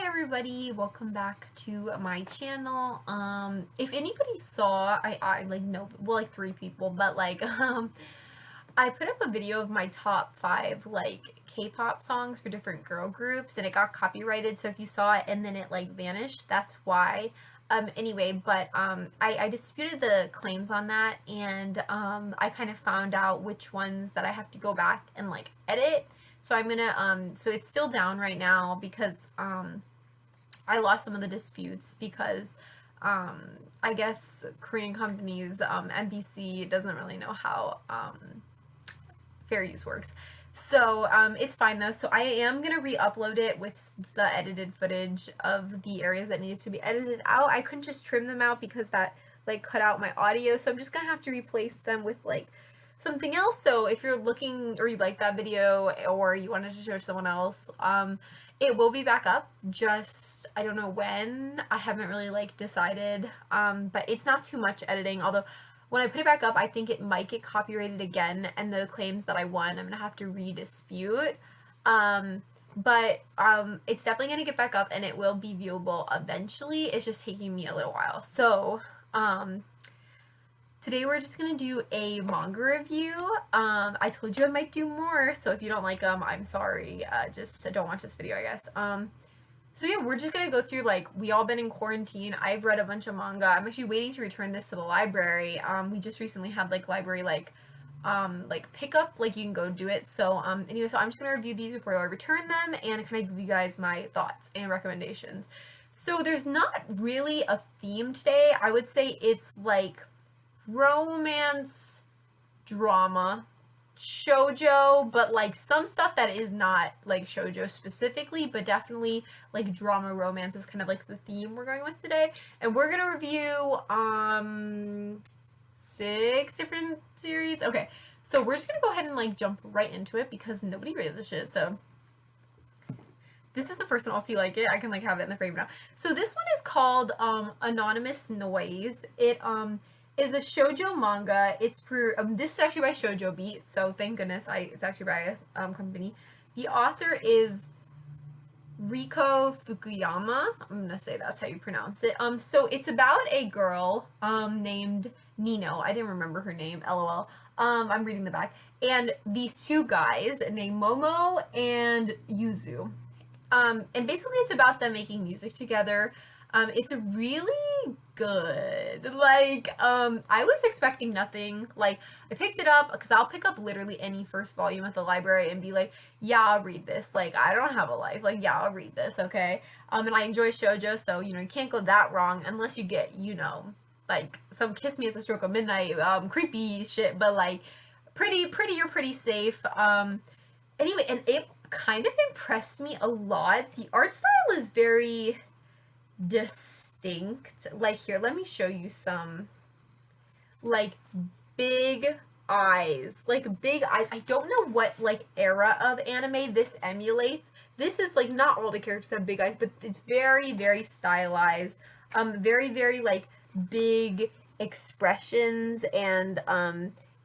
everybody, welcome back to my channel. If anybody saw, I like know, well, like 3 people, but like I put up a video of my top 5 like K-pop songs for different girl groups, and it got copyrighted. So if you saw it and then it like vanished, that's why. Anyway, but I disputed the claims on that, and I kind of found out which ones that I have to go back and like edit. So I'm gonna so it's still down right now because I lost some of the disputes because I guess Korean companies, NBC doesn't really know how fair use works. So it's fine though. So I am gonna re-upload it with the edited footage of the areas that needed to be edited out. I couldn't just trim them out because that like cut out my audio, so I'm just gonna have to replace them with like something else. So if you're looking or you like that video or you wanted to show someone else, it will be back up. Just I don't know when. I haven't really like decided. But it's not too much editing. Although when I put it back up, I think it might get copyrighted again, and the claims that I won, I'm gonna have to re-dispute. But it's definitely gonna get back up, and it will be viewable eventually. It's just taking me a little while. So today we're just gonna do a manga review. I told you I might do more, so if you don't like them, I'm sorry. Just don't watch this video, I guess. So yeah, we're just gonna go through, like, we all been in quarantine. I've read a bunch of manga. I'm actually waiting to return this to the library. We just recently had like library like pickup, like you can go do it. So anyway, so I'm just gonna review these before I return them and kind of give you guys my thoughts and recommendations. So there's not really a theme today. I would say it's like romance, drama, shoujo, but like some stuff that is not like shoujo specifically, but definitely like drama romance is kind of like the theme we're going with today. And we're gonna review 6 different series. Okay, so we're just gonna go ahead and like jump right into it because nobody gives a shit. So this is the first one. Also, you like it, I can like have it in the frame now. So this one is called Anonymous Noise. It is a shoujo manga. It's for this is actually by Shoujo Beat, so thank goodness it's actually by a company. The author is Riko Fukuyama. I'm gonna say that's how you pronounce it. So it's about a girl named Nino. I didn't remember her name. LOL. I'm reading the back. And these 2 guys named Momo and Yuzu. And basically it's about them making music together. It's really good. Like, I was expecting nothing. Like, I picked it up because I'll pick up literally any first volume at the library and be like, yeah, I'll read this. Like, I don't have a life. Like, yeah, I'll read this, okay? And I enjoy shoujo, so, you know, you can't go that wrong unless you get, you know, like, some Kiss Me at the Stroke of Midnight, creepy shit, but, like, pretty or pretty safe. Anyway, and it kind of impressed me a lot. The art style is very distinct. Like, here, let me show you some, like, big eyes. Like, big eyes. I don't know what, like, era of anime this emulates. This is, like, not all the characters have big eyes, but it's very, very stylized. Very, like, big expressions and,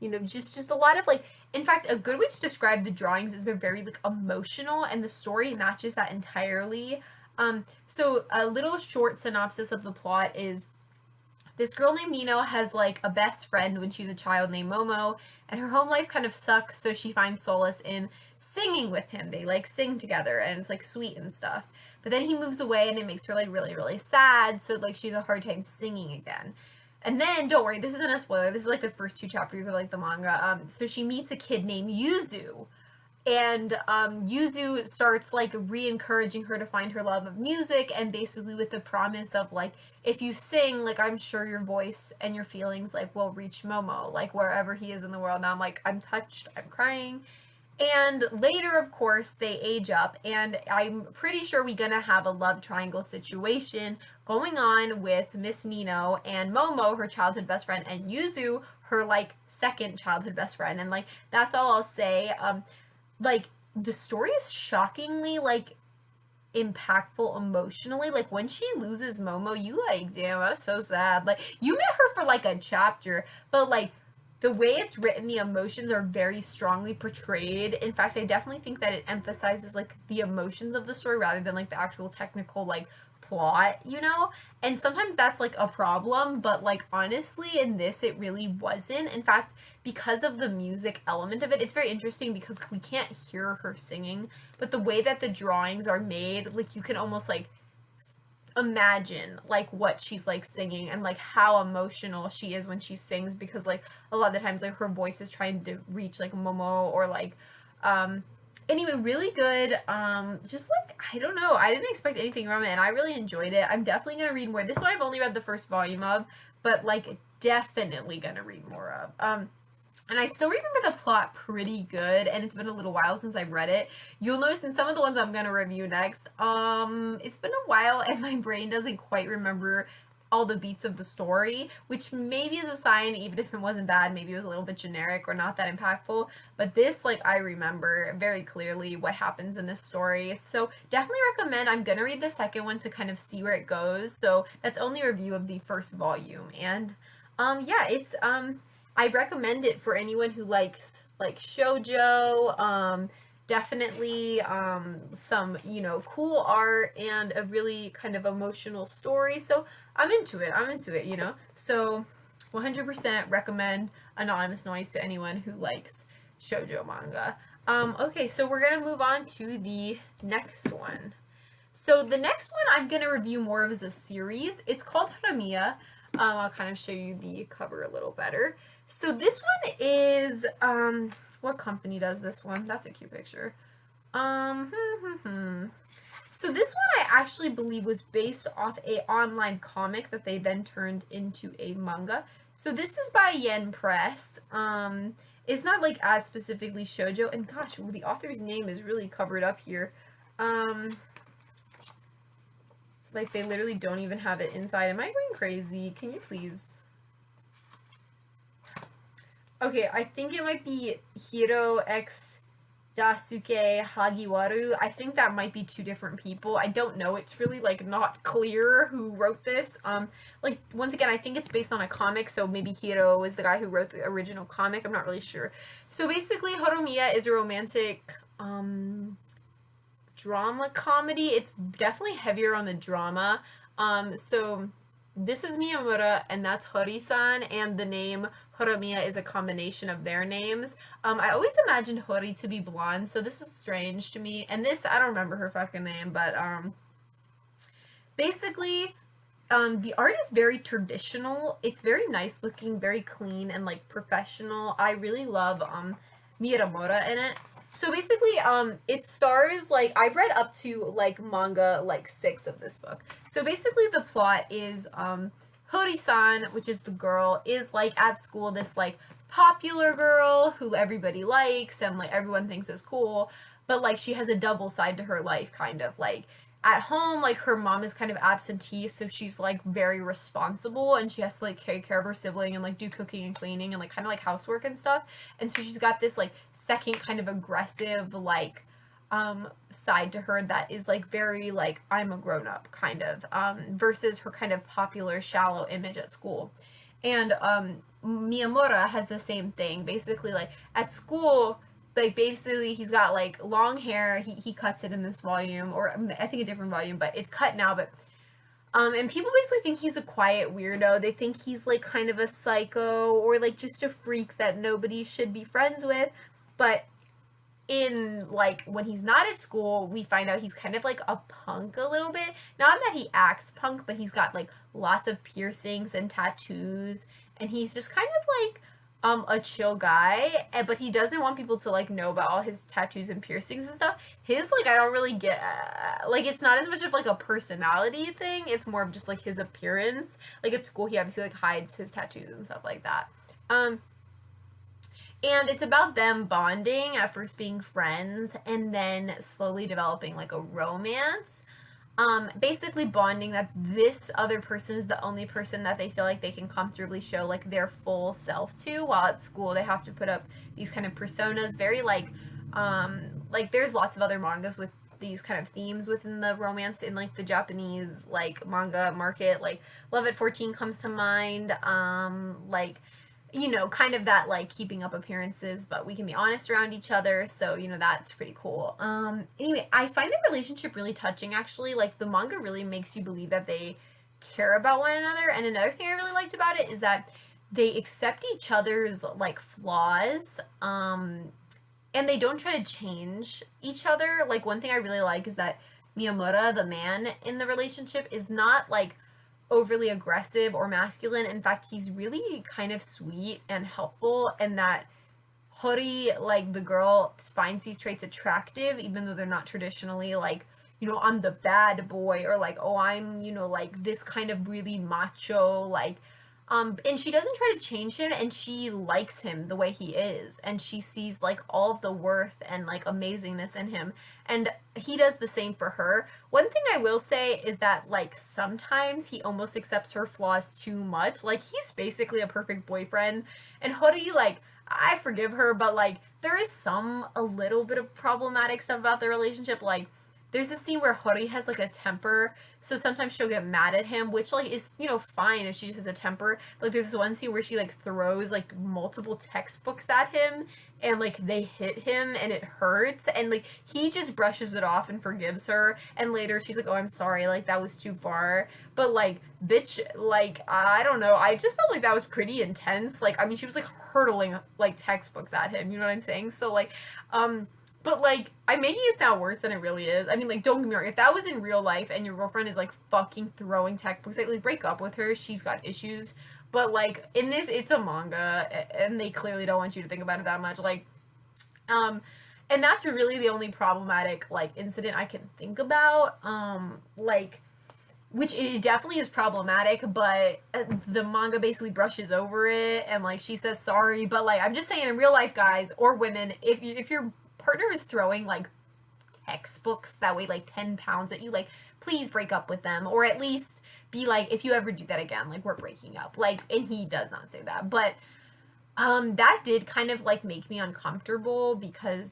you know, just a lot of, like, in fact, a good way to describe the drawings is they're very, like, emotional, and the story matches that entirely. So a little short synopsis of the plot is this girl named Nino has like a best friend when she's a child named Momo, and her home life kind of sucks, so she finds solace in singing with him. They like sing together and it's like sweet and stuff. But then he moves away and it makes her like really sad, so like she's a hard time singing again. And then, don't worry, this isn't a spoiler, this is like the first 2 chapters of like the manga. So she meets a kid named Yuzu. And Yuzu starts like re-encouraging her to find her love of music, and basically with the promise of like, if you sing, like, I'm sure your voice and your feelings like will reach Momo, like wherever he is in the world. Now I'm like, I'm touched, I'm crying. And later, of course, they age up, and I'm pretty sure we're gonna have a love triangle situation going on with Miss Nino and Momo, her childhood best friend, and Yuzu, her like second childhood best friend. And like, that's all I'll say. Like, the story is shockingly, like, impactful emotionally. Like, when she loses Momo, you like, damn, that's so sad. Like, you met her for, like, a chapter, but, like, the way it's written, the emotions are very strongly portrayed. In fact, I definitely think that it emphasizes like the emotions of the story rather than like the actual technical like plot, you know? And sometimes that's like a problem, but like honestly in this it really wasn't. In fact, because of the music element of it, it's very interesting because we can't hear her singing, but the way that the drawings are made, like you can almost like imagine like what she's like singing and like how emotional she is when she sings, because like a lot of the times like her voice is trying to reach like Momo or like anyway, really good. Just like I don't know, I didn't expect anything from it and I really enjoyed it. I'm definitely gonna read more. This one I've only read the first volume of, but like definitely gonna read more of. And I still remember the plot pretty good, and it's been a little while since I've read it. You'll notice in some of the ones I'm gonna review next, it's been a while and my brain doesn't quite remember all the beats of the story, which maybe is a sign, even if it wasn't bad, maybe it was a little bit generic or not that impactful. But this, like, I remember very clearly what happens in this story. So definitely recommend. I'm gonna read the second one to kind of see where it goes. So that's only a review of the first volume. And yeah, it's I recommend it for anyone who likes like shoujo. Definitely some, you know, cool art and a really kind of emotional story. So I'm into it. I'm into it, you know. So 100% recommend Anonymous Noise to anyone who likes shoujo manga. Okay, so we're gonna move on to the next one. So the next one I'm gonna review more of as a series. It's called Horimiya. I'll kind of show you the cover a little better. So this one is, what company does this one? That's a cute picture. So this one I actually believe was based off a online comic that they then turned into a manga. So this is by Yen Press. It's not like as specifically shoujo, and gosh, the author's name is really covered up here. Like they literally don't even have it inside. Am I going crazy? Can you please? Okay, I think it might be Hiro X Dasuke Hagiwaru. I think that might be two different people. I don't know. It's really like not clear who wrote this. Like once again, I think it's based on a comic, so maybe Hiro is the guy who wrote the original comic. I'm not really sure. So basically, Horimiya is a romantic drama comedy. It's definitely heavier on the drama. So this is Miyamura and that's Hori-san, and the name Horimiya is a combination of their names. I always imagined Hori to be blonde, so this is strange to me. And this, I don't remember her fucking name, but basically, the art is very traditional. It's very nice looking, very clean and like professional. I really love Miyamura in it. So basically, it stars, like, I've read up to, like, manga, like, 6 of this book. So basically the plot is, Hori-san, which is the girl, is, like, at school, this, like, popular girl who everybody likes and, like, everyone thinks is cool. But, like, she has a double side to her life, kind of, like, at home, like, her mom is kind of absentee, so she's, like, very responsible, and she has to, like, take care of her sibling and, like, do cooking and cleaning and, like, kind of, like, housework and stuff. And so she's got this, like, second kind of aggressive, like, side to her that is, like, very, like, I'm a grown-up, kind of, versus her kind of popular, shallow image at school. And, Miyamura has the same thing. Basically, like, at school, like, basically, he's got, like, long hair. He cuts it in this volume, or I think a different volume, but it's cut now, but, and people basically think he's a quiet weirdo. They think he's, like, kind of a psycho, or, like, just a freak that nobody should be friends with, but in, like, when he's not at school, we find out he's kind of, like, a punk a little bit. Not that he acts punk, but he's got, like, lots of piercings and tattoos, and he's just kind of, like, a chill guy, but he doesn't want people to, like, know about all his tattoos and piercings and stuff. His, like, I don't really get, like, it's not as much of, like, a personality thing, it's more of just, like, his appearance. Like, at school, he obviously, like, hides his tattoos and stuff like that. And it's about them bonding, at first being friends, and then slowly developing, like, a romance. Basically bonding that this other person is the only person that they feel like they can comfortably show, like, their full self to, while at school they have to put up these kind of personas, very, like, there's lots of other mangas with these kind of themes within the romance in, like, the Japanese, like, manga market, like, Love at 14 comes to mind, like, you know, kind of that like keeping up appearances, but we can be honest around each other. So, you know, that's pretty cool. Anyway, I find the relationship really touching actually. Like the manga really makes you believe that they care about one another. And another thing I really liked about it is that they accept each other's like flaws. And they don't try to change each other. Like one thing I really like is that Miyamura, the man in the relationship, is not like overly aggressive or masculine. In fact, he's really kind of sweet and helpful, and that Hori, like the girl, finds these traits attractive, even though they're not traditionally like, you know, I'm the bad boy, or like, oh, I'm, you know, like this kind of really macho, like, and she doesn't try to change him, and she likes him the way he is, and she sees like all of the worth and like amazingness in him, and he does the same for her. One thing I will say is that like sometimes he almost accepts her flaws too much. Like he's basically a perfect boyfriend, and Hori, like, I forgive her, but like there is a little bit of problematic stuff about the relationship. Like there's this scene where Hori has like a temper, so sometimes she'll get mad at him, which like is, you know, fine if she just has a temper. Like there's this one scene where she like throws like multiple textbooks at him, and like they hit him and it hurts, and like he just brushes it off and forgives her, and later she's like, oh, I'm sorry, like that was too far. But like, bitch, like I don't know, I just felt like that was pretty intense. Like I mean, she was like hurtling like textbooks at him, you know what I'm saying? So like but like, I'm making it sound worse than it really is. I mean, like, don't get me wrong. If that was in real life and your girlfriend is like fucking throwing textbooks, like break up with her. She's got issues. But like in this, it's a manga, and they clearly don't want you to think about it that much. Like, and that's really the only problematic like incident I can think about. Like, which it definitely is problematic, but the manga basically brushes over it, and like she says sorry. But like, I'm just saying, in real life, guys or women, if you're partner is throwing like textbooks that weigh like 10 pounds at you, like please break up with them, or at least be like, if you ever do that again, like we're breaking up. Like, and he does not say that, but that did kind of like make me uncomfortable, because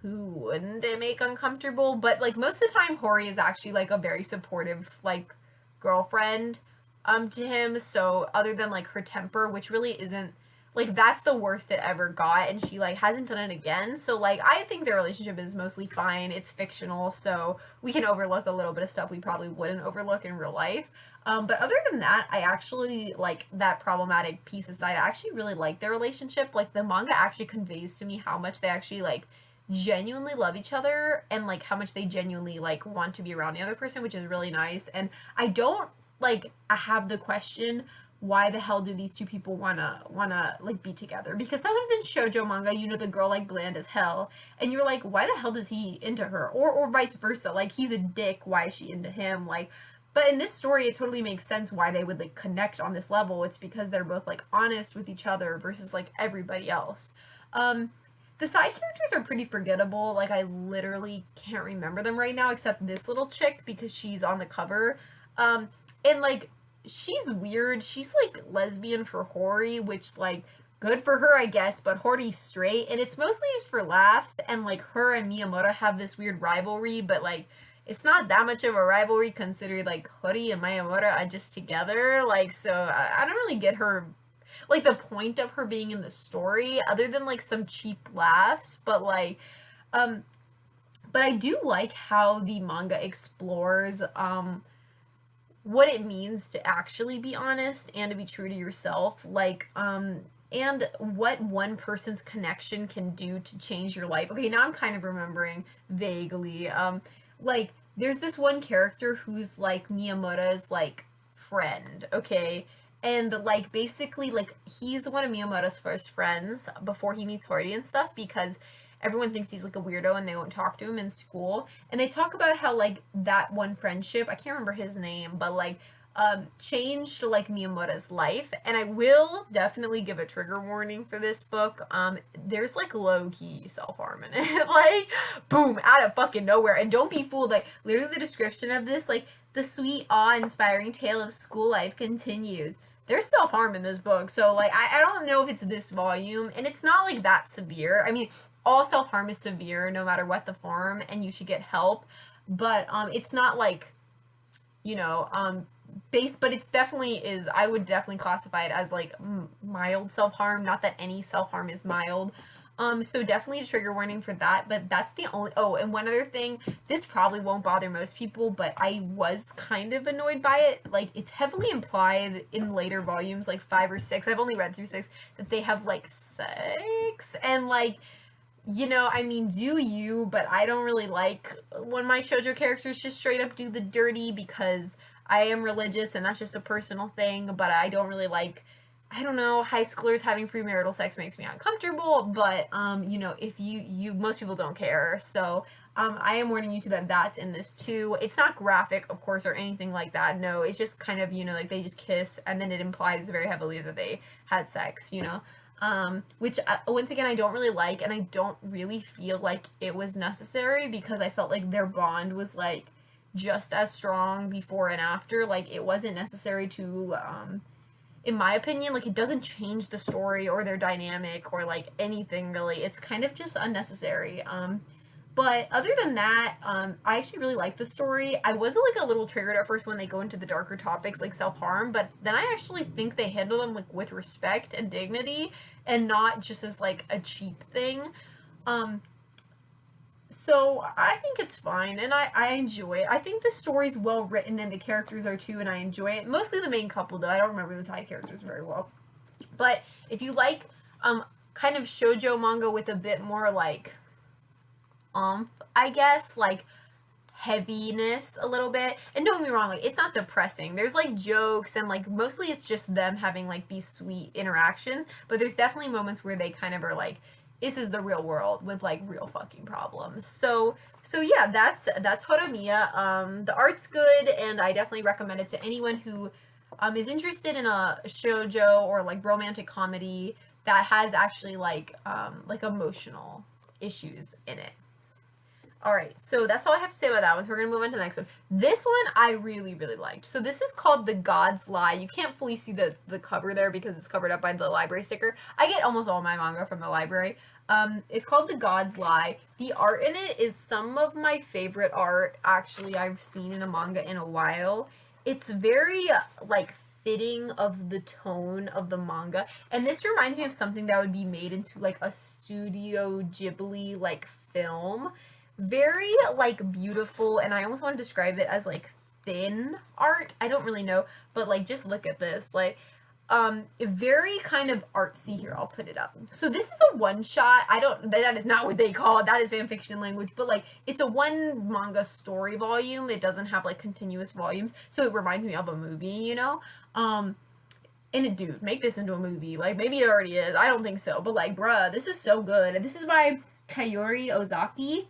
who wouldn't it make uncomfortable? But like most of the time Hori is actually like a very supportive like girlfriend to him. So other than like her temper, which really isn't, like that's the worst it ever got, and she like hasn't done it again. So like I think their relationship is mostly fine. It's fictional, so we can overlook a little bit of stuff we probably wouldn't overlook in real life. But other than that, I actually like that problematic piece aside. I actually really like their relationship. Like the manga actually conveys to me how much they actually like genuinely love each other, and like how much they genuinely like want to be around the other person, which is really nice. And I don't like, I have the question, why the hell do these two people wanna like be together? Because sometimes in shoujo manga, you know, the girl like bland as hell, and you're like, why the hell does he into her? Or vice versa, like he's a dick, why is she into him? Like, but in this story it totally makes sense why they would like connect on this level. It's because they're both like honest with each other versus like everybody else. The side characters are pretty forgettable. Like I literally can't remember them right now, except this little chick because she's on the cover. And like she's weird. She's like lesbian for Hori, which like good for her, I guess, but Hori's straight, and it's mostly used for laughs, and like her and Miyamura have this weird rivalry, but like it's not that much of a rivalry considering like Hori and Miyamura are just together. Like, so I don't really get her, like the point of her being in the story, other than like some cheap laughs. But like but I do like how the manga explores what it means to actually be honest and to be true to yourself, like and what one person's connection can do to change your life. Okay, now I'm kind of remembering vaguely. Like there's this one character who's like Miyamura's like friend, okay? And like basically like he's one of Miyamura's first friends before he meets Hori and stuff, because everyone thinks he's like a weirdo and they won't talk to him in school. And they talk about how like that one friendship, I can't remember his name, but like changed like Miyamura's life. And I will definitely give a trigger warning for this book. There's like low-key self-harm in it. Like boom, out of fucking nowhere. And don't be fooled, like literally the description of this, like the sweet awe-inspiring tale of school life continues. There's self-harm in this book. So like I don't know if it's this volume, and it's not like that severe. I mean, all self-harm is severe no matter what the form, and you should get help, but it's not like, you know, but it's definitely is, I would definitely classify it as like mild self-harm, not that any self-harm is mild. So definitely a trigger warning for that, but that's the only, oh, and one other thing, this probably won't bother most people, but I was kind of annoyed by it. Like, it's heavily implied in later volumes, like 5 or 6, I've only read through 6, that they have, like, sex, and, like, you know, I mean, do you, but I don't really like when my shoujo characters just straight up do the dirty, because I am religious and that's just a personal thing, but I don't really like, I don't know, high schoolers having premarital sex makes me uncomfortable, but, you know, if most people don't care, so, I am warning you too that that's in this too. It's not graphic, of course, or anything like that, no, it's just kind of, you know, like, they just kiss, and then it implies very heavily that they had sex, you know? Which, once again, I don't really like, and I don't really feel like it was necessary, because I felt like their bond was, like, just as strong before and after. Like, it wasn't necessary to, in my opinion, like, it doesn't change the story or their dynamic or, like, anything, really. It's kind of just unnecessary. But other than that, I actually really like the story. I was like a little triggered at first when they go into the darker topics like self-harm, but then I actually think they handle them like with respect and dignity and not just as like a cheap thing. So I think it's fine, and I enjoy it. I think the story's well written and the characters are too, and I enjoy it. Mostly the main couple though. I don't remember the side characters very well. But if you like kind of shoujo manga with a bit more like I guess, like, heaviness a little bit. And don't get me wrong, like, it's not depressing. There's, like, jokes, and, like, mostly it's just them having, like, these sweet interactions. But there's definitely moments where they kind of are like, this is the real world with, like, real fucking problems. So yeah, that's Horimiya. The art's good, and I definitely recommend it to anyone who is interested in a shoujo or, like, romantic comedy that has actually, like emotional issues in it. Alright, so that's all I have to say about that one. So we're going to move on to the next one. This one I really, really liked. So this is called The God's Lie. You can't fully see the cover there because it's covered up by the library sticker. I get almost all my manga from the library. It's called The God's Lie. The art in it is some of my favorite art, actually, I've seen in a manga in a while. It's very, like, fitting of the tone of the manga. And this reminds me of something that would be made into, like, a Studio Ghibli, like, film. Very, like, beautiful, and I almost want to describe it as, like, thin art. I don't really know, but, like, just look at this. Like, very kind of artsy. Here, I'll put it up. So this is a one-shot. That is not what they call it. That is fanfiction language, but, like, it's a one manga story volume. It doesn't have, like, continuous volumes, so it reminds me of a movie, you know? And dude, make this into a movie. Like, maybe it already is. I don't think so, but, like, bruh, this is so good. And this is by Kayori Ozaki.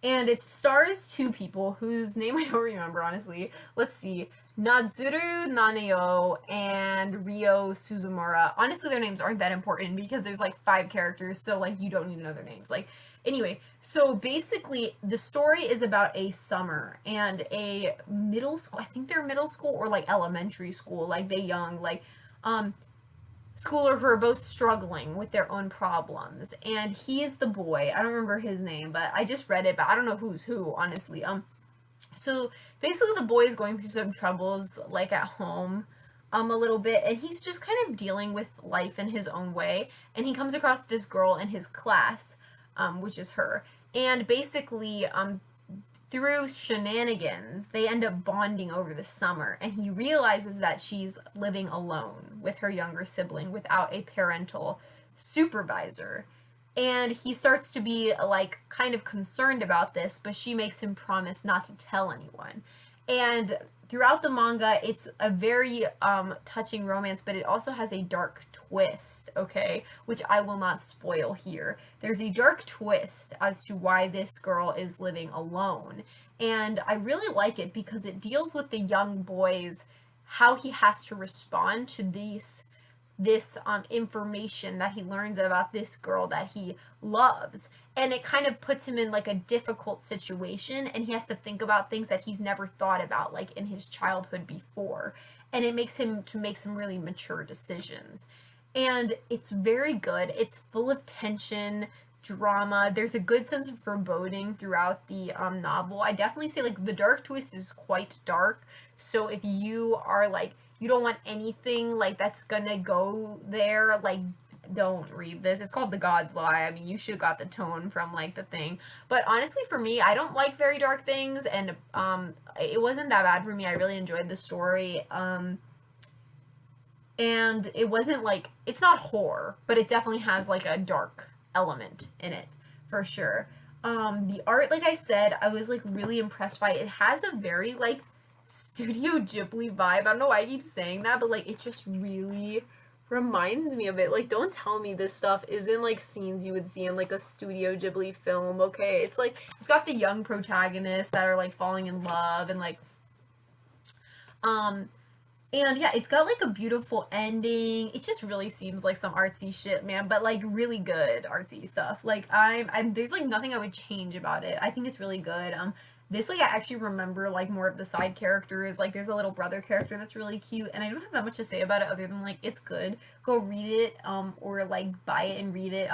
And it stars 2 people whose name I don't remember, honestly. Let's see. Nadzuru Naneo and Ryo Suzumura. Honestly, their names aren't that important because there's, like, 5 characters, so, like, you don't need to know their names. Like, anyway, so basically, the story is about a summer and a middle school, I think they're middle school or, like, elementary school, like, they young, like, schooler who are both struggling with their own problems, and he is the boy. I don't remember his name, but I just read it, but I don't know who's who, honestly. So basically the boy is going through some troubles, like, at home, a little bit, and he's just kind of dealing with life in his own way, and he comes across this girl in his class, which is her, and basically, through shenanigans, they end up bonding over the summer, and he realizes that she's living alone with her younger sibling without a parental supervisor. And he starts to be, like, kind of concerned about this, but she makes him promise not to tell anyone. And throughout the manga, it's a very touching romance, but it also has a dark twist, okay? Which I will not spoil here. There's a dark twist as to why this girl is living alone. And I really like it because it deals with the young boy's, how he has to respond to this information that he learns about this girl that he loves. And it kind of puts him in, like, a difficult situation, and he has to think about things that he's never thought about, like, in his childhood before. And it makes him to make some really mature decisions. And it's very good. It's full of tension. drama. There's a good sense of foreboding throughout the novel. I definitely say like the dark twist is quite dark. So if you are like you don't want anything like that's gonna go there, like don't read this. It's called The God's Lie. I mean, you should have got the tone from like the thing. But honestly, for me, I don't like very dark things, and it wasn't that bad for me. I really enjoyed the story. And it wasn't like it's not horror, but it definitely has like a dark element in it for sure. The art, like I said, I was like really impressed by it. It has a very like Studio Ghibli vibe. I don't know why I keep saying that, but like it just really reminds me of it. Like, don't tell me this stuff isn't like scenes you would see in like a Studio Ghibli film, okay? It's like it's got the young protagonists that are like falling in love and like and yeah, it's got like a beautiful ending. It just really seems like some artsy shit, man, but like really good artsy stuff. Like I'm there's like nothing I would change about it. I think it's really good. This like I actually remember like more of the side characters. Like there's a little brother character that's really cute, and I don't have that much to say about it other than like it's good. Go read it, or like buy it and read it.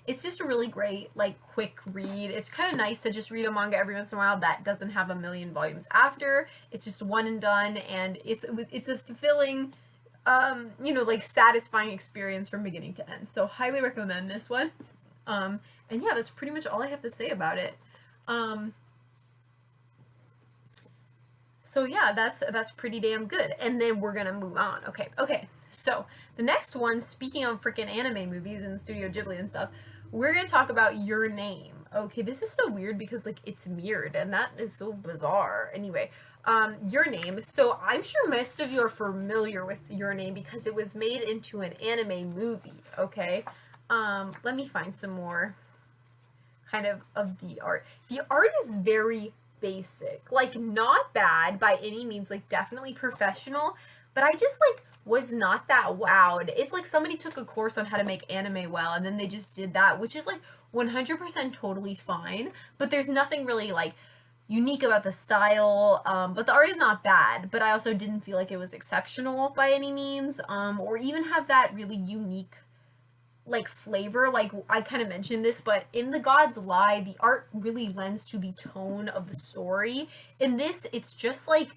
It's just a really great like quick read. It's kind of nice to just read a manga every once in a while that doesn't have a million volumes after. It's just one and done, and it's a fulfilling, like satisfying experience from beginning to end. So highly recommend this one. And yeah, that's pretty much all I have to say about it. So yeah, that's pretty damn good. And then we're gonna move on. Okay. So the next one, speaking of freaking anime movies and Studio Ghibli and stuff, we're gonna talk about Your Name. Okay, this is so weird because like it's mirrored, and that is so bizarre. Anyway, Your Name. So I'm sure most of you are familiar with Your Name because it was made into an anime movie. Okay, let me find some more kind of the art. The art is very basic, like not bad by any means, like definitely professional, but I just like was not that wowed. It's like somebody took a course on how to make anime well and then they just did that, which is like 100% totally fine, but there's nothing really like unique about the style. But the art is not bad, but I also didn't feel like it was exceptional by any means, or even have that really unique like flavor. Like I kind of mentioned this, but in The God's Lie, the art really lends to the tone of the story. In this, it's just like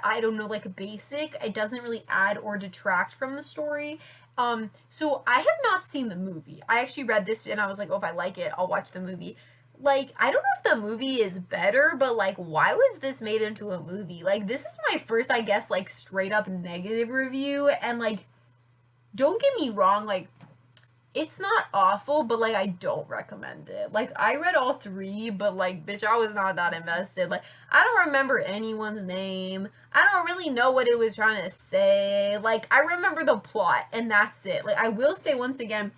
I don't know, like basic. It doesn't really add or detract from the story. So I have not seen the movie. I actually read this and I was like, oh, if I like it, I'll watch the movie. Like, I don't know if the movie is better, but like, why was this made into a movie? Like, this is my first, I guess, like straight up negative review, and like, don't get me wrong, like, it's not awful, but like I don't recommend it. Like I read all three, but like bitch, I was not that invested. Like I don't remember anyone's name. I don't really know what it was trying to say. Like I remember the plot and that's it. Like I will say once again,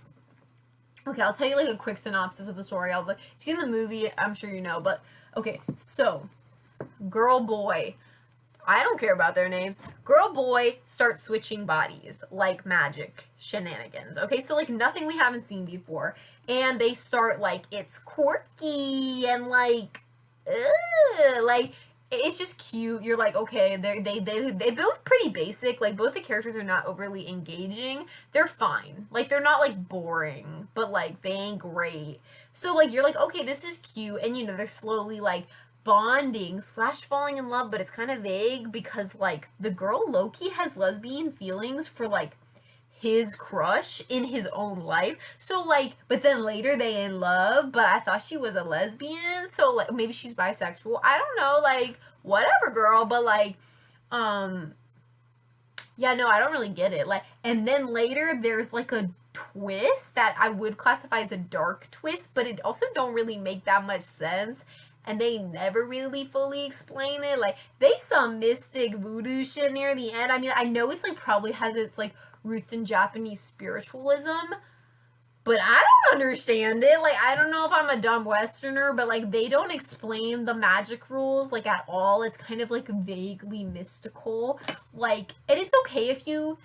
okay, I'll tell you like a quick synopsis of the story. If you've seen the movie, I'm sure you know, but okay, so girl boy, I don't care about their names. Girl, boy start switching bodies like magic shenanigans. Okay, so like nothing we haven't seen before. And they start like, it's quirky and like, ugh, like, it's just cute. You're like, okay, they both pretty basic. Like both the characters are not overly engaging. They're fine. Like they're not like boring, but like they ain't great. So like you're like, okay, this is cute. And they're slowly like bonding / falling in love, but it's kind of vague because like the girl Loki has lesbian feelings for like his crush in his own life. So like, but then later they in love, but I thought she was a lesbian, so like maybe she's bisexual. I don't know, like whatever, girl, but like yeah, no, I don't really get it. Like, and then later there's like a twist that I would classify as a dark twist, but it also don't really make that much sense. And they never really fully explain it. Like, they some mystic voodoo shit near the end. I mean, I know it's, like, probably has its, like, roots in Japanese spiritualism, but I don't understand it. Like, I don't know if I'm a dumb Westerner, but, like, they don't explain the magic rules, like, at all. It's kind of, like, vaguely mystical. Like, and it's okay if you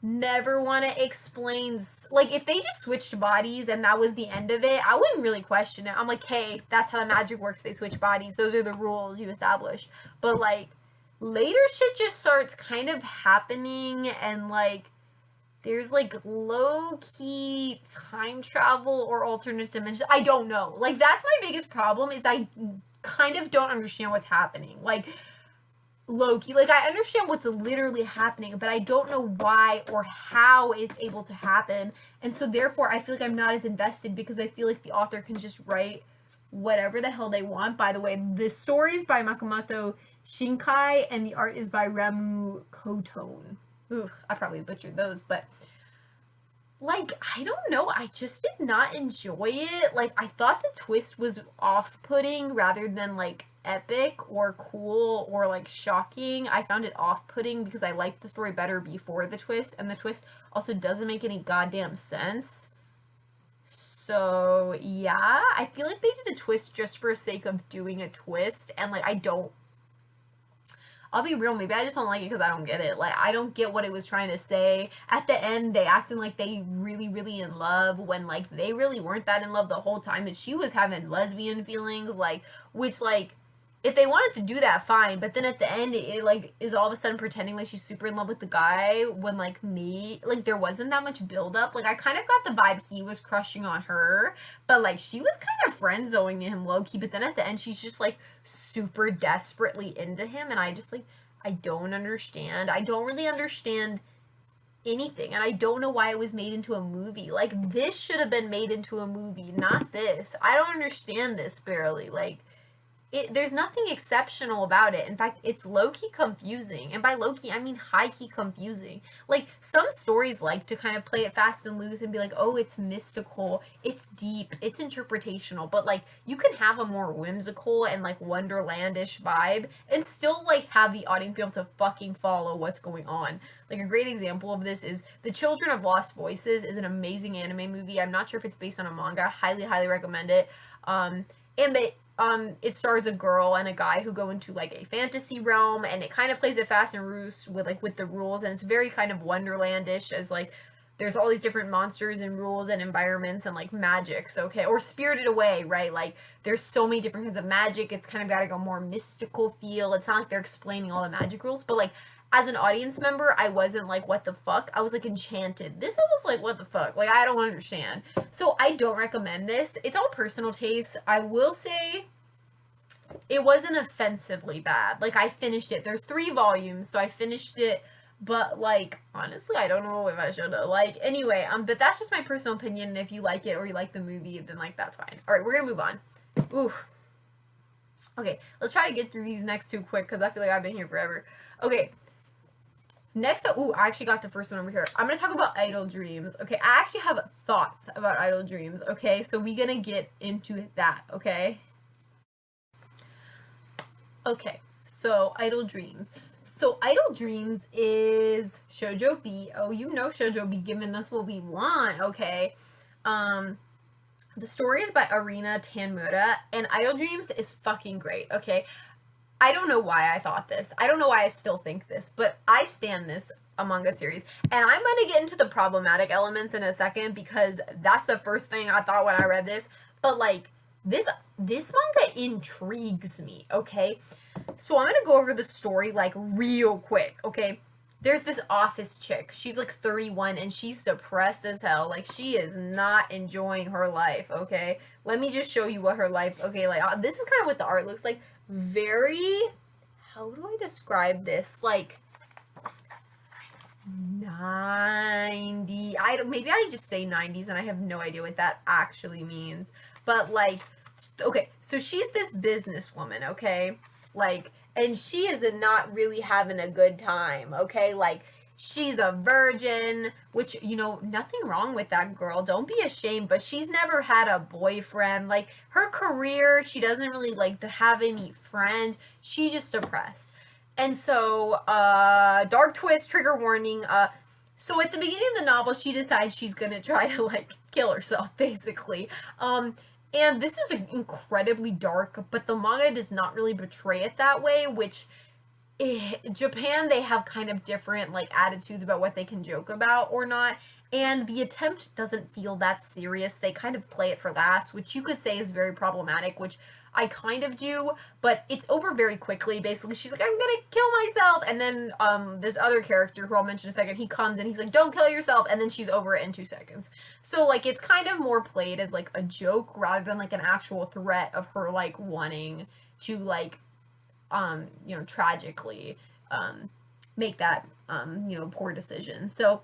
never want to explain, like if they just switched bodies and that was the end of it, I wouldn't really question it. I'm like, hey, that's how the magic works. They switch bodies, those are the rules you established. But like later shit just starts kind of happening and like there's like low-key time travel or alternate dimensions. I don't know. Like, that's my biggest problem, is I kind of don't understand what's happening. Like, low-key, like, I understand what's literally happening, but I don't know why or how it's able to happen. And so therefore I feel like I'm not as invested, because I feel like the author can just write whatever the hell they want. By the way, the story is by Makamoto Shinkai and the art is by Ramu Kotone. Ooh, I probably butchered those, but like, I don't know, I just did not enjoy it. Like, I thought the twist was off-putting rather than like epic or cool or like shocking. I found it off-putting because I liked the story better before the twist, and the twist also doesn't make any goddamn sense. So yeah, I feel like they did a twist just for the sake of doing a twist, and like, I'll be real, maybe I just don't like it because I don't get it. Like, I don't get what it was trying to say. At the end, they acting like they really, really in love, when, like, they really weren't that in love the whole time, and she was having lesbian feelings, like, which, like, if they wanted to do that, fine, but then at the end, it like, is all of a sudden pretending like she's super in love with the guy, when, like, there wasn't that much build-up. Like, I kind of got the vibe he was crushing on her, but, like, she was kind of friend-zoning him low-key, but then at the end, she's just, like, super desperately into him, and I just, like, I don't understand. I don't really understand anything, and I don't know why it was made into a movie. Like, this should have been made into a movie, not this. I don't understand this, barely. Like, there's nothing exceptional about it. In fact, it's low-key confusing. And by low-key, I mean high-key confusing. Like, some stories like to kind of play it fast and loose and be like, oh, it's mystical, it's deep, it's interpretational. But, like, you can have a more whimsical and, like, Wonderlandish vibe and still, like, have the audience be able to fucking follow what's going on. Like, a great example of this is The Children of Lost Voices is an amazing anime movie. I'm not sure if it's based on a manga. Highly, highly recommend it. It stars a girl and a guy who go into, like, a fantasy realm, and it kind of plays it fast and loose with, like, with the rules, and it's very kind of Wonderlandish, as, like, there's all these different monsters and rules and environments and, like, magics, okay? Or Spirited Away, right? Like, there's so many different kinds of magic. It's kind of got, like, a more mystical feel. It's not like they're explaining all the magic rules, but, like, as an audience member, I wasn't like, what the fuck? I was, like, enchanted. This I was like, what the fuck? Like, I don't understand. So I don't recommend this. It's all personal taste. I will say it wasn't offensively bad. Like, I finished it. There's 3 volumes, so I finished it. But, like, honestly, I don't know if I should have. Like, anyway, but that's just my personal opinion. And if you like it or you like the movie, then, like, that's fine. All right, we're gonna move on. Ooh. Okay, let's try to get through these next 2 quick, because I feel like I've been here forever. Okay. Next up, ooh, I actually got the first one over here. I'm going to talk about Idle Dreams, okay? I actually have thoughts about Idle Dreams, okay? So we're going to get into that, okay? Okay, so Idle Dreams. So Idle Dreams is Shoujo B. Oh, you know Shoujo B giving us what we want, okay? The story is by Arina Tanmura, and Idle Dreams is fucking great, okay? I don't know why I thought this. I don't know why I still think this, but I stand this a manga series. And I'm going to get into the problematic elements in a second, because that's the first thing I thought when I read this. But, like, this manga intrigues me, okay? So I'm going to go over the story, like, real quick, okay? There's this office chick. She's, like, 31, and she's depressed as hell. Like, she is not enjoying her life, okay? Let me just show you what her life, okay, like, this is kind of what the art looks like. Very, how do I describe this? Like, 90, maybe I just say 90s and I have no idea what that actually means. But, like, okay, so she's this businesswoman, okay? Like, and she is not really having a good time, okay? Like, she's a virgin, which, you know, nothing wrong with that girl. Don't be ashamed, but she's never had a boyfriend. Like, her career, she doesn't really like to have any friends. She's just depressed. And so, dark twist, trigger warning. So at the beginning of the novel, she decides she's gonna try to, like, kill herself, basically. And this is incredibly dark, but the manga does not really portray it that way, which Japan, they have kind of different, like, attitudes about what they can joke about or not. And the attempt doesn't feel that serious. They kind of play it for laughs, which you could say is very problematic, which I kind of do, but it's over very quickly. Basically, she's like, I'm gonna kill myself, and then this other character, who I'll mention in a second, he comes and he's like, don't kill yourself, and then she's over it in 2 seconds. So, like, it's kind of more played as, like, a joke rather than, like, an actual threat of her, like, wanting to, like, you know, tragically, make that, you know, poor decision. So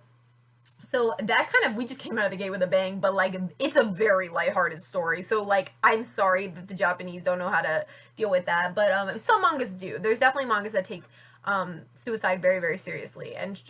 that kind of, we just came out of the gate with a bang, but, like, it's a very lighthearted story. So, like, I'm sorry that the Japanese don't know how to deal with that, but some mangas do. There's definitely mangas that take suicide very, very seriously and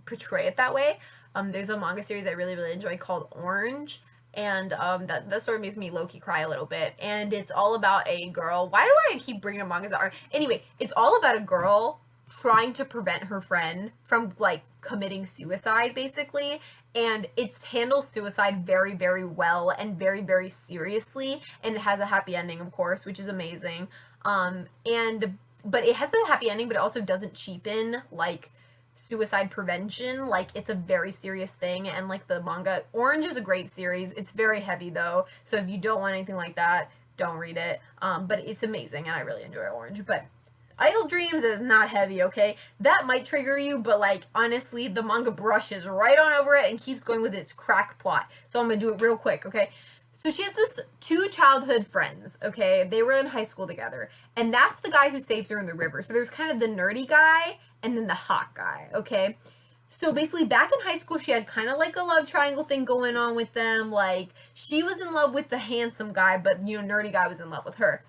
portray it that way. There's a manga series I really, really enjoy called Orange, and that story makes me low-key cry a little bit. And it's all about a girl. Why do I keep bringing up mangas that are... Anyway, it's all about a girl trying to prevent her friend from, like, committing suicide, basically, and it handles suicide very, very well and very, very seriously, and it has a happy ending, of course, which is amazing. But it has a happy ending, but it also doesn't cheapen, like, suicide prevention. Like, it's a very serious thing, and, like, the manga, Orange is a great series. It's very heavy, though, so if you don't want anything like that, don't read it, but it's amazing, and I really enjoy Orange. But Idle Dreams is not heavy, okay? That might trigger you, but, like, honestly, the manga brushes right on over it and keeps going with its crack plot. So I'm gonna do it real quick, okay? So she has this 2 childhood friends, okay? They were in high school together, and that's the guy who saves her in the river. So there's kind of the nerdy guy and then the hot guy, okay? So basically, back in high school, she had kind of like a love triangle thing going on with them. Like, she was in love with the handsome guy, but, you know, nerdy guy was in love with her.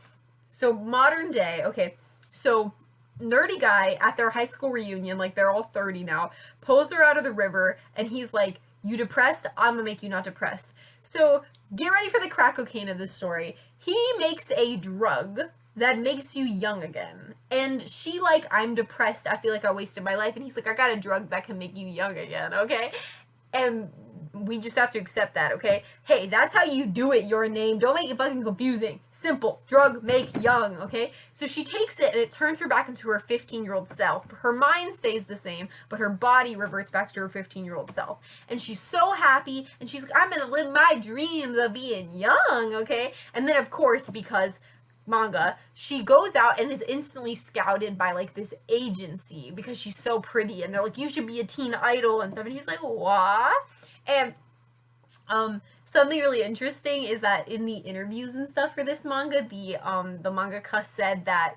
So modern day, okay, so nerdy guy at their high school reunion, like, they're all 30 now, pulls her out of the river, and he's like, you depressed? I'm gonna make you not depressed. So get ready for the crack cocaine of this story. He makes a drug that makes you young again. And she, like, I'm depressed, I feel like I wasted my life, and he's like, I got a drug that can make you young again, okay? And we just have to accept that, okay? Hey, that's how you do it, your name. Don't make it fucking confusing. Simple. Drug, make young, okay? So she takes it, and it turns her back into her 15-year-old self. Her mind stays the same, but her body reverts back to her 15-year-old self. And she's so happy, and she's like, I'm gonna live my dreams of being young, okay? And then, of course, because manga, she goes out and is instantly scouted by, like, this agency because she's so pretty, and they're like, you should be a teen idol and stuff, and she's like, what? And something really interesting is that in the interviews and stuff for this manga, the mangaka said that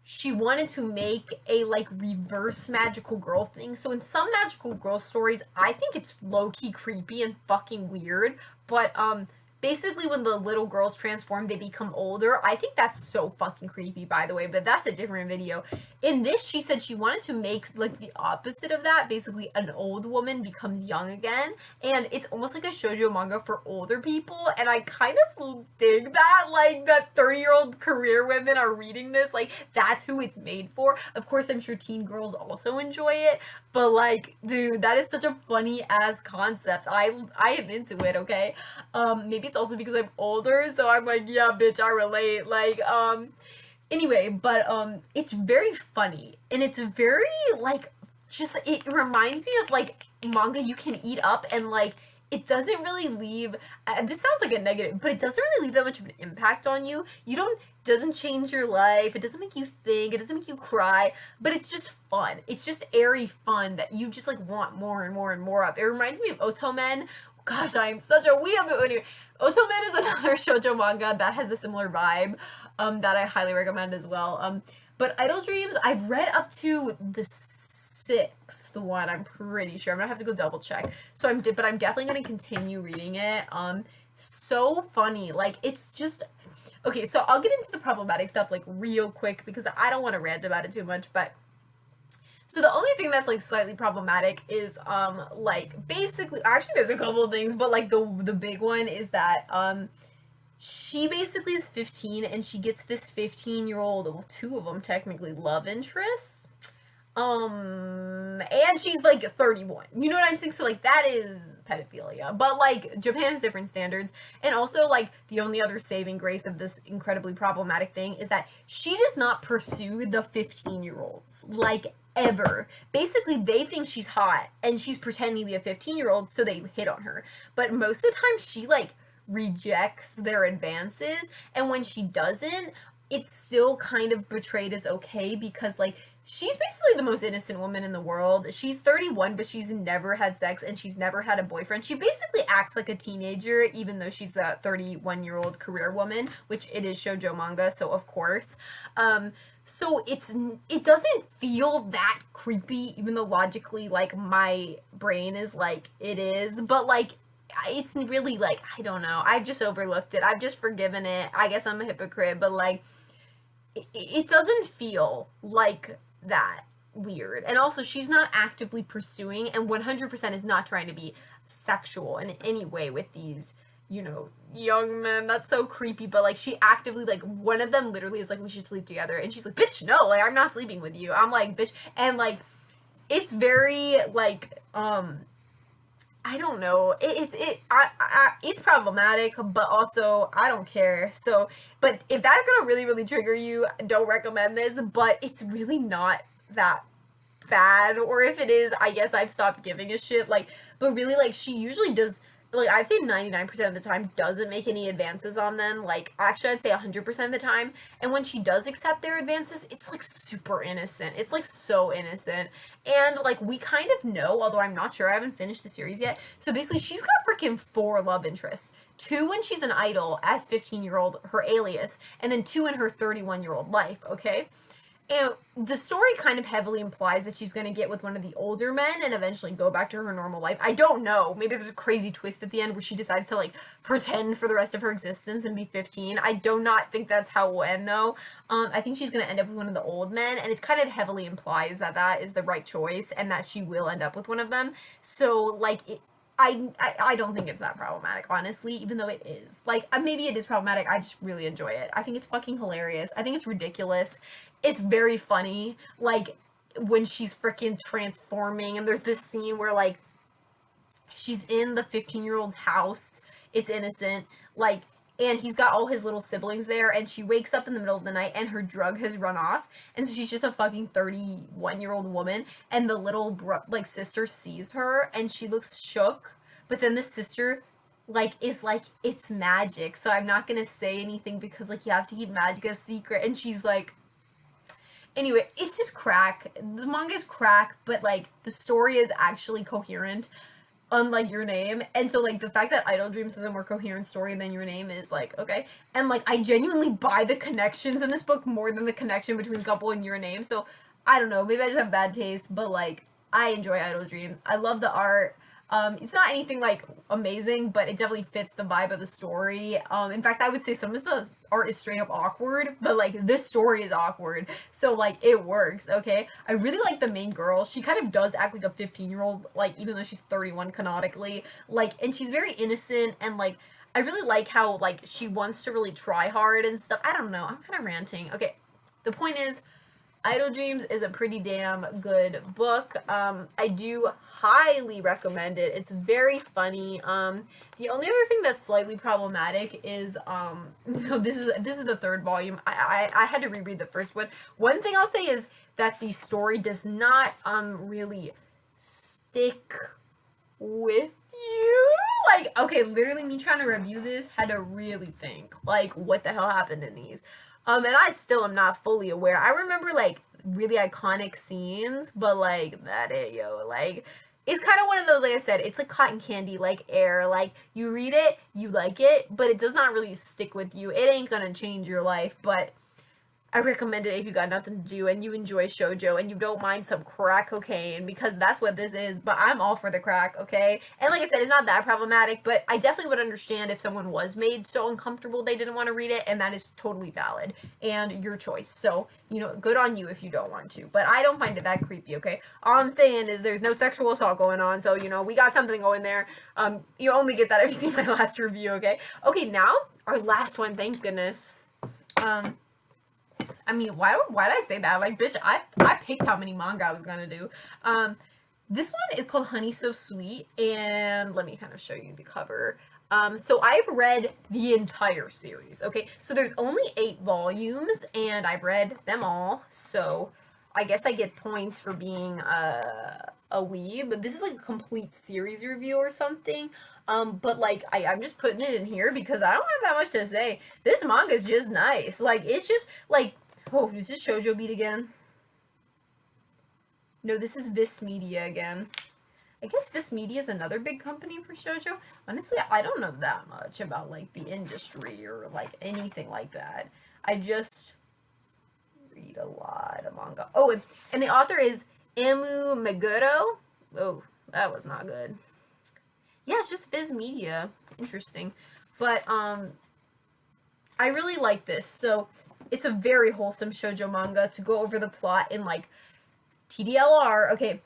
she wanted to make a, like, reverse magical girl thing. So in some magical girl stories, I think it's low-key creepy and fucking weird, but basically when the little girls transform, they become older. I think that's so fucking creepy, by the way, but that's a different video. In this, she said she wanted to make, like, the opposite of that. Basically, an old woman becomes young again, and it's almost like a shoujo manga for older people, and I kind of dig that, like, that 30-year-old career women are reading this. Like, that's who it's made for. Of course, I'm sure teen girls also enjoy it, but, like, dude, that is such a funny-ass concept. I am into it, okay? Maybe it's also because I'm older, so I'm like, yeah, bitch, I relate. Like, anyway, but, it's very funny, and it's very, like, just, it reminds me of, like, manga you can eat up, and, like, it doesn't really leave, this sounds like a negative, but it doesn't really leave that much of an impact on you. Doesn't change your life, it doesn't make you think, it doesn't make you cry, but it's just fun. It's just airy fun that you just, like, want more and more and more of. It reminds me of Otomen. Gosh, I am such a weeaboo. Anyway, Otomen is another shoujo manga that has a similar vibe, that I highly recommend as well. But Idle Dreams, I've read up to the 6th one, I'm pretty sure. I'm gonna have to go double check. But I'm definitely gonna continue reading it. So funny. Like, it's just... Okay, so I'll get into the problematic stuff, like, real quick, because I don't want to rant about it too much, but... So the only thing that's, like, slightly problematic is, like, basically... Actually, there's a couple of things, but, like, the big one is that, she basically is 15, and she gets this 15-year-old, well, 2 of them, technically, love interests. And she's, like, 31. You know what I'm saying? So, like, that is pedophilia. But, like, Japan has different standards. And also, like, the only other saving grace of this incredibly problematic thing is that she does not pursue the 15-year-olds. Like, ever. Basically, they think she's hot and she's pretending to be a 15-year-old, so they hit on her. But most of the time, she like rejects their advances, and when she doesn't, it's still kind of portrayed as okay because like she's basically the most innocent woman in the world. She's 31, but she's never had sex and she's never had a boyfriend. She basically acts like a teenager, even though she's a 31-year-old career woman, which it is shoujo manga, so of course. So it doesn't feel that creepy, even though logically, like, my brain is like, it is, but like, it's really like, I don't know, I've just overlooked it, I've just forgiven it, I guess I'm a hypocrite, but like, it doesn't feel like that weird. And also, she's not actively pursuing and 100% is not trying to be sexual in any way with these, you know, young men. That's so creepy. But like, she actively, like, one of them literally is like, we should sleep together, and she's like, bitch, no, like, I'm not sleeping with you. I'm like, bitch. And like, it's very like I don't know. It's problematic, but also I don't care. So, but if that's gonna really, really trigger you, don't recommend this. But it's really not that bad. Or if it is, I guess I've stopped giving a shit. Like, but really, like, she usually does. Like, I'd say 99% of the time doesn't make any advances on them. Like, actually, I'd say 100% of the time. And when she does accept their advances, it's, like, super innocent. It's, like, so innocent. And, like, we kind of know, although I'm not sure, I haven't finished the series yet. So, basically, she's got freaking 4 love interests. 2 when she's an idol as 15-year-old, her alias. And then 2 in her 31-year-old life, okay? And the story kind of heavily implies that she's going to get with one of the older men and eventually go back to her normal life. I don't know. Maybe there's a crazy twist at the end where she decides to, like, pretend for the rest of her existence and be 15. I do not think that's how it will end, though. I think she's going to end up with one of the old men, and it kind of heavily implies that that is the right choice and that she will end up with one of them. So, like, I don't think it's that problematic, honestly, even though it is. Like, maybe it is problematic. I just really enjoy it. I think it's fucking hilarious. I think it's ridiculous. It's very funny, like, when she's freaking transforming, and there's this scene where, like, she's in the 15-year-old's house, it's innocent, like, and he's got all his little siblings there, and she wakes up in the middle of the night, and her drug has run off, and so she's just a fucking 31-year-old woman, and the little, sister sees her, and she looks shook, but then the sister, like, is like, it's magic, so I'm not gonna say anything, because, like, you have to keep magic a secret, and she's like, anyway, it's just crack. The manga is crack, but, like, the story is actually coherent, unlike Your Name. And so, like, the fact that Idol Dreams is a more coherent story than Your Name is, like, okay. And, like, I genuinely buy the connections in this book more than the connection between Couple and Your Name. So, I don't know. Maybe I just have bad taste, but, like, I enjoy Idol Dreams. I love the art. It's not anything, like, amazing, but it definitely fits the vibe of the story. In fact, I would say some of the art is straight up awkward, but, like, this story is awkward, so, like, it works, okay? I really like the main girl. She kind of does act like a 15-year-old, like, even though she's 31 canonically, like, and she's very innocent, and, like, I really like how, like, she wants to really try hard and stuff. I don't know, I'm kind of ranting. Okay, the point is, Idol Dreams is a pretty damn good book. I do highly recommend it. It's very funny. The only other thing that's slightly problematic is, no, this is the 3rd volume. I had to reread the first one. One thing I'll say is that the story does not, really stick with you. Like, okay, literally me trying to review this had to really think, like, what the hell happened in these? And I still am not fully aware. I remember, like, really iconic scenes, but, like, that it, yo. Like, it's kind of one of those, like I said, it's like cotton candy, like air. Like, you read it, you like it, but it does not really stick with you. It ain't gonna change your life, but I recommend it if you got nothing to do and you enjoy shoujo and you don't mind some crack cocaine, because that's what this is. But I'm all for the crack, okay? And like I said, it's not that problematic, but I definitely would understand if someone was made so uncomfortable they didn't want to read it, and that is totally valid and your choice. So, you know, good on you if you don't want to. But I don't find it that creepy, okay? All I'm saying is there's no sexual assault going on, so, you know, we got something going there. You only get that if you see my last review, okay? Okay, now, our last one, thank goodness. I mean, why did I say that? Like, bitch, I picked how many manga I was gonna do. This one is called Honey So Sweet, and let me kind of show you the cover. So I've read the entire series, okay? So there's only 8 volumes, and I've read them all, so I guess I get points for being a weeb, but this is like a complete series review or something. But like I'm just putting it in here because I don't have that much to say. This manga is just nice. Like it's just like, oh, is this Shoujo Beat again? No, this is Viz Media again. I guess Viz Media is another big company for shoujo. Honestly, I don't know that much about like the industry or like anything like that. I just read a lot of manga. Oh, and the author is Amu Meguro. Oh, that was not good. Yeah, it's just Viz Media. Interesting. But I really like this. So it's a very wholesome shoujo manga. To go over the plot in like TDLR. Okay,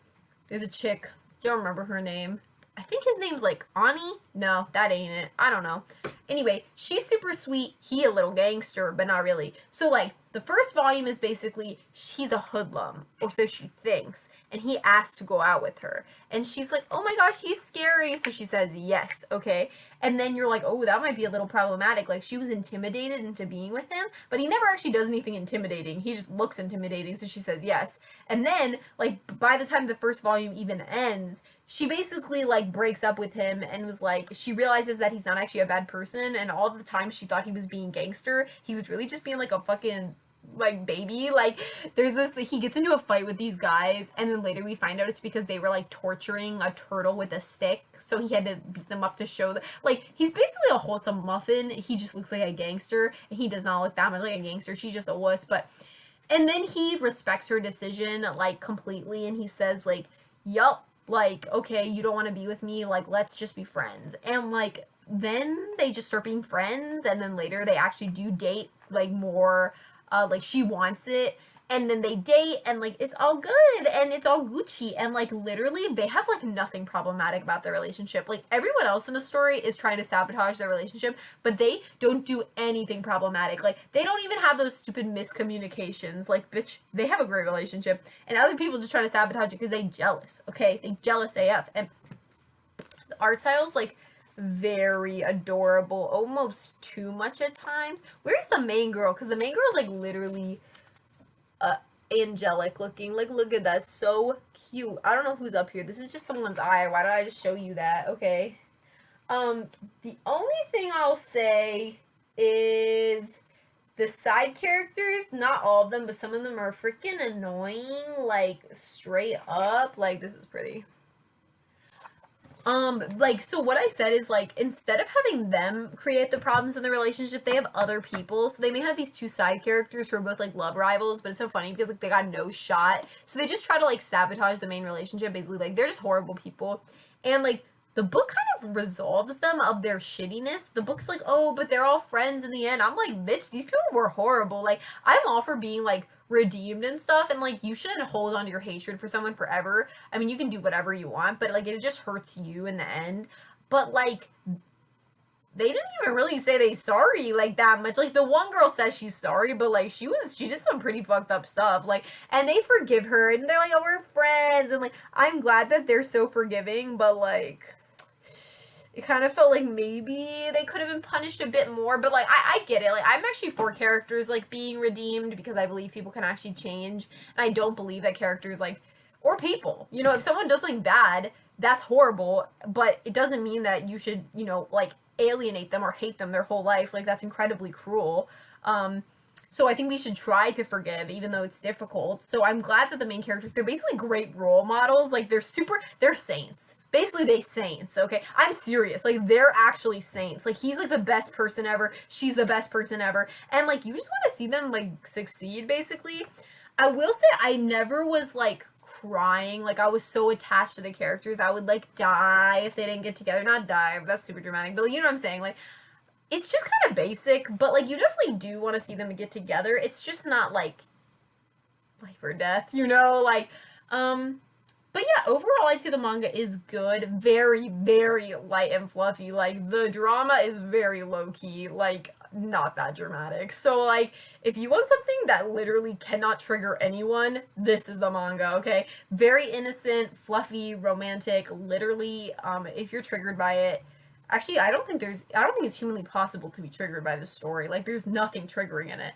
there's a chick. Don't remember her name. I think his name's like Ani? No, that ain't it. I don't know. Anyway, she's super sweet. He a little gangster, but not really. So like the first volume is basically he's a hoodlum, or so she thinks, and he asks to go out with her. And she's like, "Oh my gosh, he's scary." So she says, "Yes, okay." And then you're like, "Oh, that might be a little problematic." Like she was intimidated into being with him, but he never actually does anything intimidating. He just looks intimidating, so she says yes. And then like by the time the first volume even ends, she basically like breaks up with him and was like, she realizes that he's not actually a bad person, and all the time she thought he was being gangster, he was really just being like a fucking like baby. Like there's this, he gets into a fight with these guys, and then later we find out it's because they were like torturing a turtle with a stick, so he had to beat them up to show that like he's basically a wholesome muffin. He just looks like a gangster, and he does not look that much like a gangster. She's just a wuss. But and then he respects her decision like completely, and he says like, yup, like, okay, you don't want to be with me, like, let's just be friends. And like then they just start being friends, and then later they actually do date like more, like she wants it, and then they date, and like it's all good and it's all Gucci, and like literally they have like nothing problematic about their relationship. Like everyone else in the story is trying to sabotage their relationship, but they don't do anything problematic. Like they don't even have those stupid miscommunications. Like bitch, they have a great relationship, and other people just trying to sabotage it because they jealous. Okay, they jealous AF. And the art style's like very adorable, almost too much at times. Where's the main girl? Because the main girl is like literally angelic looking. Like look at that, so cute. I don't know who's up here. This is just someone's eye. Why did I just show you that? Okay. The only thing I'll say is the side characters, not all of them, but some of them are freaking annoying, like straight up. Like this is pretty. Like, so what I said is, like, instead of having them create the problems in the relationship, they have other people. So they may have these two side characters who are both, like, love rivals, but it's so funny because, like, they got no shot. So they just try to, like, sabotage the main relationship, basically. Like, they're just horrible people. And, like, the book kind of resolves them of their shittiness. The book's like, oh, but they're all friends in the end. I'm like, bitch, these people were horrible. Like, I'm all for being, like, redeemed and stuff, and like you shouldn't hold on to your hatred for someone forever. I mean, you can do whatever you want, but like it just hurts you in the end. But like they didn't even really say they sorry like that much. Like the one girl says she's sorry, but like she did some pretty fucked up stuff. Like, and they forgive her, and they're like, oh, we're friends, and like I'm glad that they're so forgiving, but like it kind of felt like maybe they could have been punished a bit more. But like I get it. Like I'm actually for characters like being redeemed because I believe people can actually change, and I don't believe that characters like, or people, you know, if someone does something bad, that's horrible, but it doesn't mean that you should, you know, like alienate them or hate them their whole life. Like that's incredibly cruel. So I think we should try to forgive, even though it's difficult. So I'm glad that the main characters, they're basically great role models. Like they're saints. Basically, they saints, okay? I'm serious. Like, they're actually saints. Like, he's, like, the best person ever. She's the best person ever. And, like, you just want to see them, like, succeed, basically. I will say I never was, like, crying. Like, I was so attached to the characters. I would, like, die if they didn't get together. Not die. That's super dramatic. But, you know what I'm saying? Like, it's just kind of basic. But, like, you definitely do want to see them get together. It's just not, like, life or death, you know? Like, but yeah, overall, I'd say the manga is good. Very, very light and fluffy. Like, the drama is very low-key. Like, not that dramatic. So, like, if you want something that literally cannot trigger anyone, this is the manga, okay? Very innocent, fluffy, romantic. Literally, if you're triggered by it... Actually, I don't think it's humanly possible to be triggered by this story. Like, there's nothing triggering in it.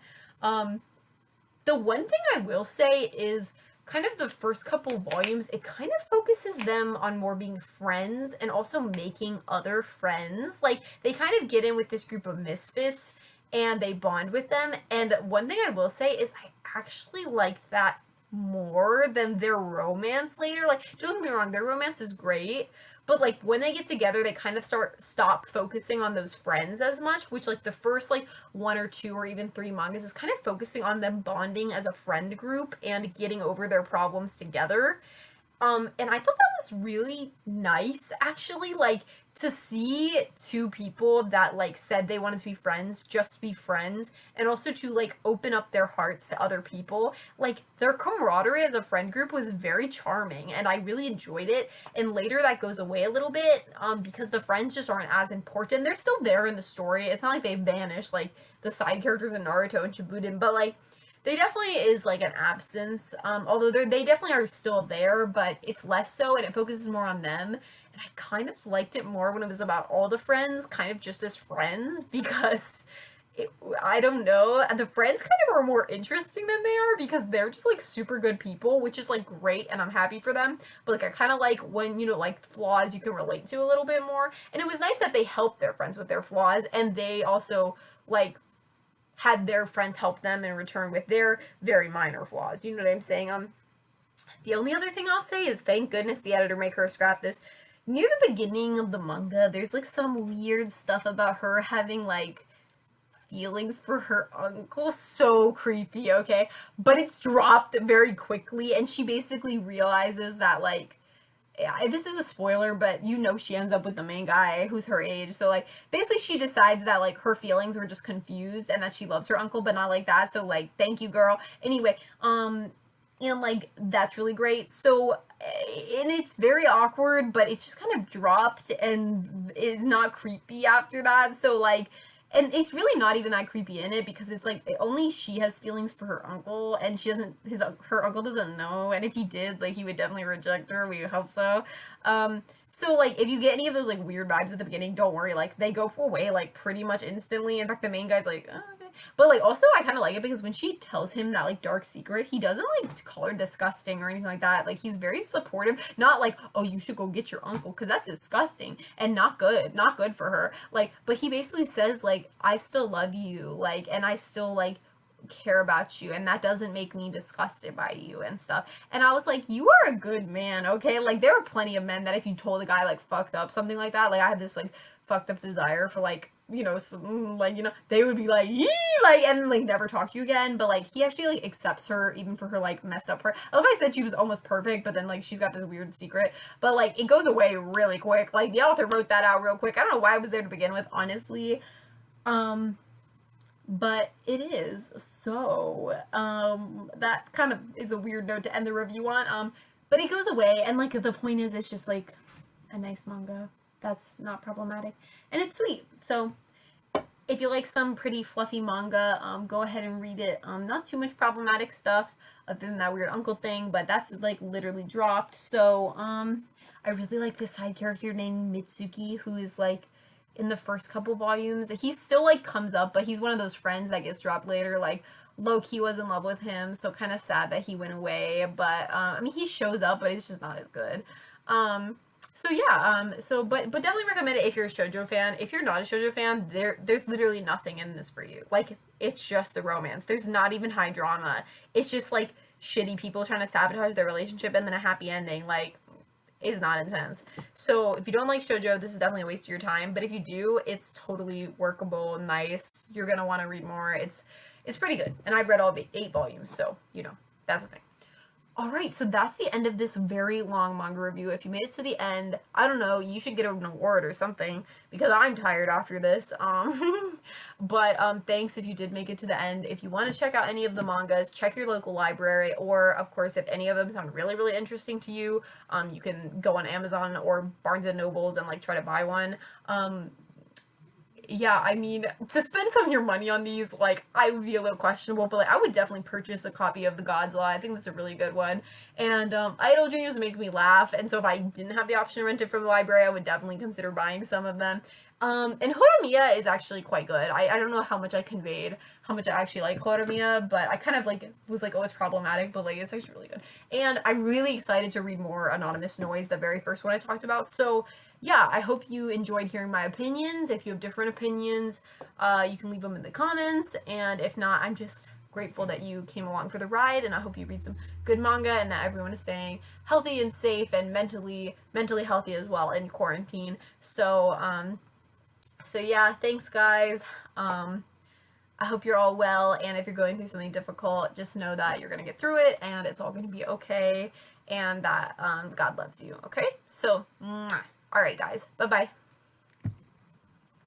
The one thing I will say is kind of the first couple volumes, it kind of focuses them on more being friends and also making other friends. Like, they kind of get in with this group of misfits and they bond with them. And one thing I will say is I actually liked that more than their romance later. Like, don't get me wrong, their romance is great, but like when they get together, they kind of stop focusing on those friends as much, which like the first like one or two or even three mangas is kind of focusing on them bonding as a friend group and getting over their problems together. And I thought that was really nice, actually, like, to see two people that, like, said they wanted to be friends, just to be friends, and also to, like, open up their hearts to other people. Like, their camaraderie as a friend group was very charming, and I really enjoyed it. And later that goes away a little bit, because the friends just aren't as important. They're still there in the story. It's not like they vanished, like, the side characters in Naruto and Shippuden, but, like, there definitely is, like, an absence, although they definitely are still there, but it's less so, and it focuses more on them, and I kind of liked it more when it was about all the friends, kind of just as friends, because, I don't know, the friends kind of are more interesting than they are, because they're just, like, super good people, which is, like, great, and I'm happy for them, but, like, I kind of like when, you know, like, flaws you can relate to a little bit more, and it was nice that they helped their friends with their flaws, and they also, like, had their friends help them in return with their very minor flaws. You know what I'm saying? The only other thing I'll say is thank goodness the editor made her scrap this. Near the beginning of the manga, there's like some weird stuff about her having like feelings for her uncle. So creepy, okay? But it's dropped very quickly, and she basically realizes that like, this is a spoiler, but you know she ends up with the main guy who's her age. So, like, basically she decides that, like, her feelings were just confused and that she loves her uncle, but not like that. So, like, thank you, girl. Anyway, and, like, that's really great. So, and it's very awkward, but it's just kind of dropped and is not creepy after that. So, like, and it's really not even that creepy in it because it's like only she has feelings for her uncle and she doesn't her uncle doesn't know, and if he did, like, he would definitely reject her. We hope so. So like if you get any of those like weird vibes at the beginning, don't worry, like they go away like pretty much instantly. In fact, the main guy's like, oh, okay. But like also I kind of like it because when she tells him that like dark secret, he doesn't like call her disgusting or anything like that. Like he's very supportive, not like, oh, you should go get your uncle, because that's disgusting and not good for her. Like, but he basically says like, I still love you, like, and I still like care about you, and that doesn't make me disgusted by you and stuff. And I was like, you are a good man, okay? Like there are plenty of men that if you told a guy like fucked up something like that, like I have this like fucked up desire for like, you know, some, like, you know, they would be like, yee, like, and like never talk to you again. But like he actually like accepts her even for her like messed up part. I love I said she was almost perfect, but then like she's got this weird secret, but like it goes away really quick. Like the author wrote that out real quick. I don't know why it was there to begin with, honestly. But it is. So, that kind of is a weird note to end the review on. But it goes away, and like the point is, it's just like a nice manga that's not problematic, and it's sweet. So, if you like some pretty fluffy manga, go ahead and read it. Not too much problematic stuff other than that weird uncle thing, but that's like literally dropped. So, I really like this side character named Mitsuki, who is like in the first couple volumes. He still like comes up, but he's one of those friends that gets dropped later. Like Loki was in love with him, so kind of sad that he went away. But I mean, he shows up, but it's just not as good. So yeah, but definitely recommend it if you're a shoujo fan. If you're not a shoujo fan, there's literally nothing in this for you. Like it's just the romance. There's not even high drama. It's just like shitty people trying to sabotage their relationship and then a happy ending. Like, is not intense. So if you don't like shoujo, this is definitely a waste of your time. But if you do, it's totally workable, nice. You're gonna want to read more. It's pretty good. And I've read all the 8 volumes, so you know, that's the thing. Alright, so that's the end of this very long manga review. If you made it to the end, I don't know, you should get an award or something, because I'm tired after this. But thanks if you did make it to the end. If you want to check out any of the mangas, check your local library, or, of course, if any of them sound really, really interesting to you, you can go on Amazon or Barnes & Nobles and, like, try to buy one. Yeah, I mean, to spend some of your money on these, like, I would be a little questionable, but, like, I would definitely purchase a copy of The God's Law. I think that's a really good one. And, Idol Dreams make me laugh, and so if I didn't have the option to rent it from the library, I would definitely consider buying some of them. And Horimiya is actually quite good. I don't know how much I conveyed, how much I actually like Horimiya, but I kind of like was like, oh, it's problematic, but like it's actually really good. And I'm really excited to read more Anonymous Noise, the very first one I talked about. So yeah, I hope you enjoyed hearing my opinions. If you have different opinions, you can leave them in the comments. And if not, I'm just grateful that you came along for the ride, and I hope you read some good manga and that everyone is staying healthy and safe and mentally healthy as well in quarantine. So yeah, thanks guys. I hope you're all well, and if you're going through something difficult, just know that you're going to get through it, and it's all going to be okay, and that God loves you, okay? So, mwah. All right, guys. Bye-bye.